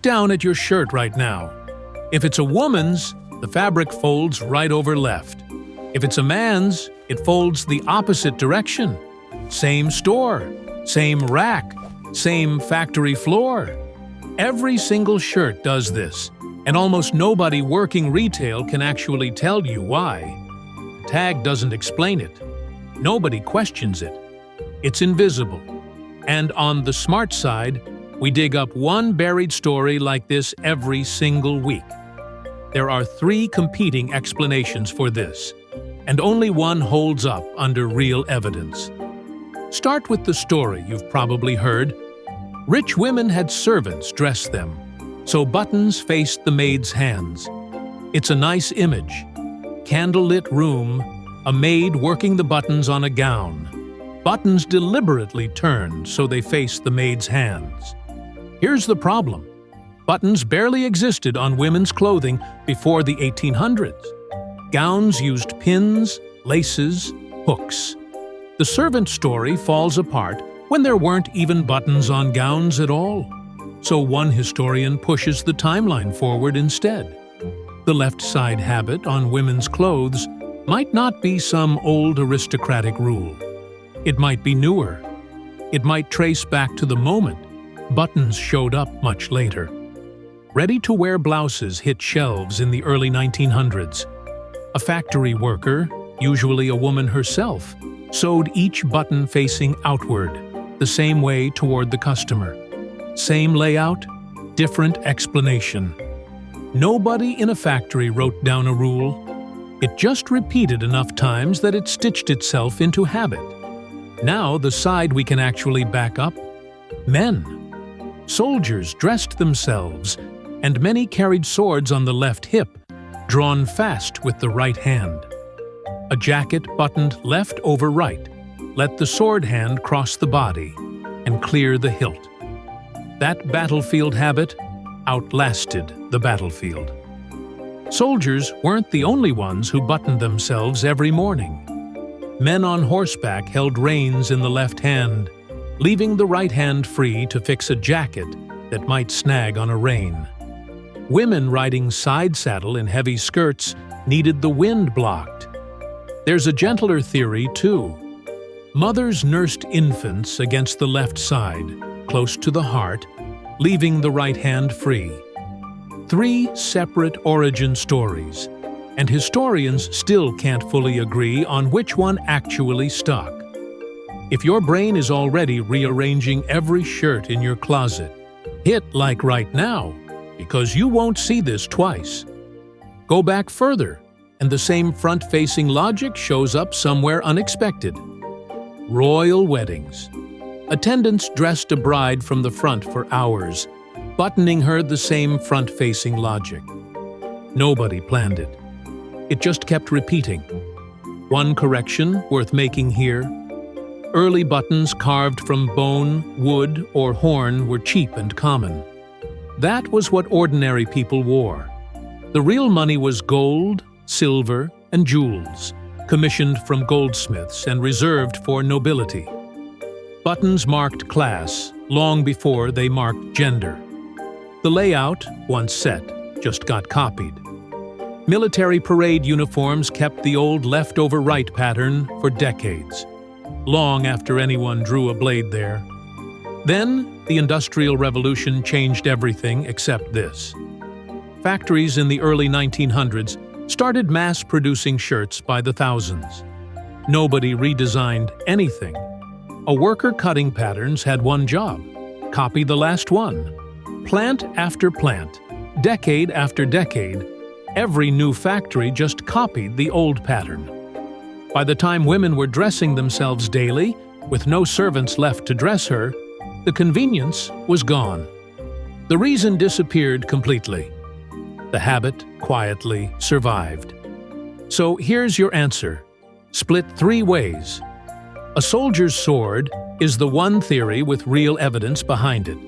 down at your shirt right now. If it's a woman's, the fabric folds right over left. If it's a man's, it folds the opposite direction. Same store, same rack, same factory floor. Every single shirt does this, and almost nobody working retail can actually tell you why. The tag doesn't explain it. Nobody questions it. It's invisible. And on the smart side, we dig up one buried story like this every single week. There are 3 competing explanations for this, and only one holds up under real evidence. Start with the story you've probably heard. Rich women had servants dress them, so buttons faced the maid's hands. It's a nice image. Candlelit room, a maid working the buttons on a gown. Buttons deliberately turned so they faced the maid's hands. Here's the problem. Buttons barely existed on women's clothing before the 1800s. Gowns used pins, laces, hooks. The servant story falls apart when there weren't even buttons on gowns at all. So one historian pushes the timeline forward instead. The left side habit on women's clothes might not be some old aristocratic rule. It might be newer. It might trace back to the moment buttons showed up much later. Ready-to-wear blouses hit shelves in the early 1900s. A factory worker, usually a woman herself, sewed each button facing outward, the same way toward the customer. Same layout, different explanation. Nobody in a factory wrote down a rule. It just repeated enough times that it stitched itself into habit. Now the side we can actually back up: men. Soldiers dressed themselves, and many carried swords on the left hip, drawn fast with the right hand. A jacket buttoned left over right. Let the sword hand cross the body and clear the hilt. That battlefield habit outlasted the battlefield. Soldiers weren't the only ones who buttoned themselves every morning. Men on horseback held reins in the left hand, leaving the right hand free to fix a jacket that might snag on a rein. Women riding side saddle in heavy skirts needed the wind blocked. There's a gentler theory, too. Mothers nursed infants against the left side, close to the heart, leaving the right hand free. 3 separate origin stories, and historians still can't fully agree on which one actually stuck. If your brain is already rearranging every shirt in your closet, hit like right now, because you won't see this twice. Go back further, and the same front-facing logic shows up somewhere unexpected. Royal weddings. Attendants dressed a bride from the front for hours, buttoning her the same front-facing logic. Nobody planned it. It just kept repeating. One correction worth making here: early buttons carved from bone, wood, or horn were cheap and common. That was what ordinary people wore. The real money was gold, silver, and jewels, commissioned from goldsmiths and reserved for nobility. Buttons marked class long before they marked gender. The layout, once set, just got copied. Military parade uniforms kept the old left-over-right pattern for decades, long after anyone drew a blade there. Then, the Industrial Revolution changed everything except this. Factories in the early 1900s started mass-producing shirts by the thousands. Nobody redesigned anything. A worker cutting patterns had one job: copy the last one. Plant after plant, decade after decade, every new factory just copied the old pattern. By the time women were dressing themselves daily, with no servants left to dress her, the convenience was gone. The reason disappeared completely. The habit quietly survived. So here's your answer, split 3 ways. A soldier's sword is the one theory with real evidence behind it.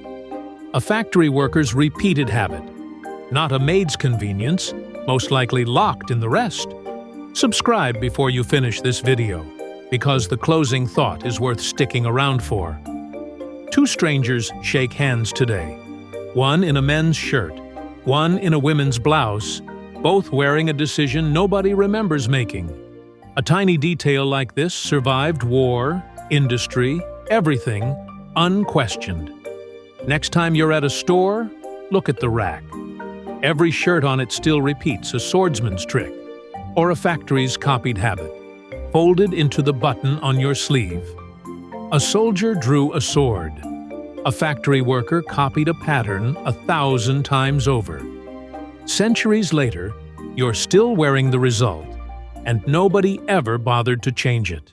A factory worker's repeated habit, not a maid's convenience, most likely locked in the rest. Subscribe before you finish this video, because the closing thought is worth sticking around for. 2 strangers shake hands today. one in a men's shirt, one in a women's blouse, both wearing a decision nobody remembers making. A tiny detail like this survived war, industry, everything, unquestioned. Next time you're at a store, look at the rack. Every shirt on it still repeats a swordsman's trick, or a factory's copied habit, folded into the button on your sleeve. A soldier drew a sword. A factory worker copied a pattern 1,000 times over. Centuries later, you're still wearing the result, and nobody ever bothered to change it.